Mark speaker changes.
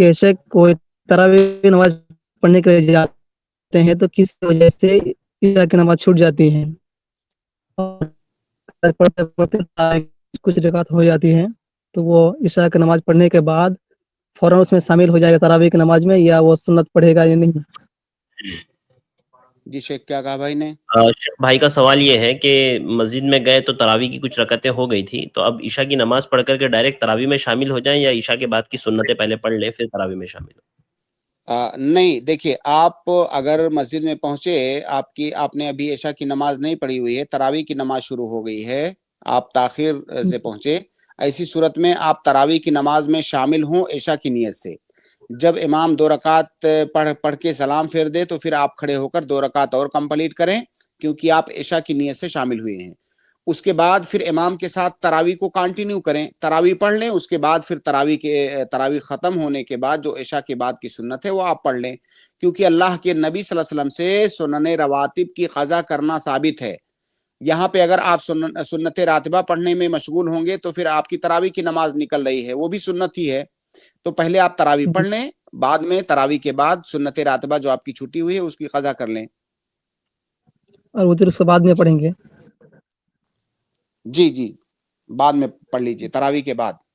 Speaker 1: کہ عشاء کو تراویح کی نماز پڑھنے کے لیے جاتے ہیں تو کس وجہ سے عشاء کی نماز چھوٹ جاتی ہے اور پڑھتے پڑھتے کچھ رکعت ہو جاتی ہیں تو وہ عشاء کی نماز پڑھنے کے بعد فوراً اس میں شامل ہو جائے گا تراویح کی نماز میں یا وہ سنت پڑھے گا یا نہیں؟
Speaker 2: جی شیخ کیا کہا بھائی نے؟
Speaker 3: بھائی کا سوال یہ ہے کہ مسجد میں گئے تو تراویح کی کچھ رکعتیں ہو گئی تھی، تو اب عشاء کی نماز پڑھ کر کے ڈائریکٹ تراویح میں شامل ہو جائیں یا عشاء کے بعد کی سنتیں پہلے پڑھ لیں پھر تراویح میں شامل ہو؟
Speaker 2: نہیں دیکھیے، آپ اگر مسجد میں پہنچے، آپ نے ابھی عشاء کی نماز نہیں پڑھی ہوئی ہے، تراویح کی نماز شروع ہو گئی ہے، آپ تاخیر سے پہنچے، ایسی صورت میں آپ تراویح کی نماز میں شامل ہوں عشاء کی نیت سے۔ جب امام 2 رکعت پڑھ کے سلام پھیر دے تو پھر آپ کھڑے ہو کر 2 رکعت اور کمپلیٹ کریں، کیونکہ آپ عشاء کی نیت سے شامل ہوئے ہیں۔ اس کے بعد پھر امام کے ساتھ تراویح کو کنٹینیو کریں، تراویح پڑھ لیں، اس کے بعد پھر تراویح ختم ہونے کے بعد جو عشاء کے بعد کی سنت ہے وہ آپ پڑھ لیں، کیونکہ اللہ کے نبی صلی اللہ علیہ وسلم سے سنن رواتب کی قضا کرنا ثابت ہے۔ یہاں پہ اگر آپ سنت راتبہ پڑھنے میں مشغول ہوں گے تو پھر آپ کی تراویح کی نماز نکل رہی ہے، وہ بھی سنت ہی ہے، تو پہلے آپ تراویح پڑھ لیں، بعد میں تراویح کے بعد سنت راتبہ جو آپ کی چھٹی ہوئی ہے اس کی قضا کر لیں۔
Speaker 1: اور وتر اس کے بعد میں پڑھیں گے؟
Speaker 2: جی بعد میں پڑھ لیجئے، تراویح کے بعد۔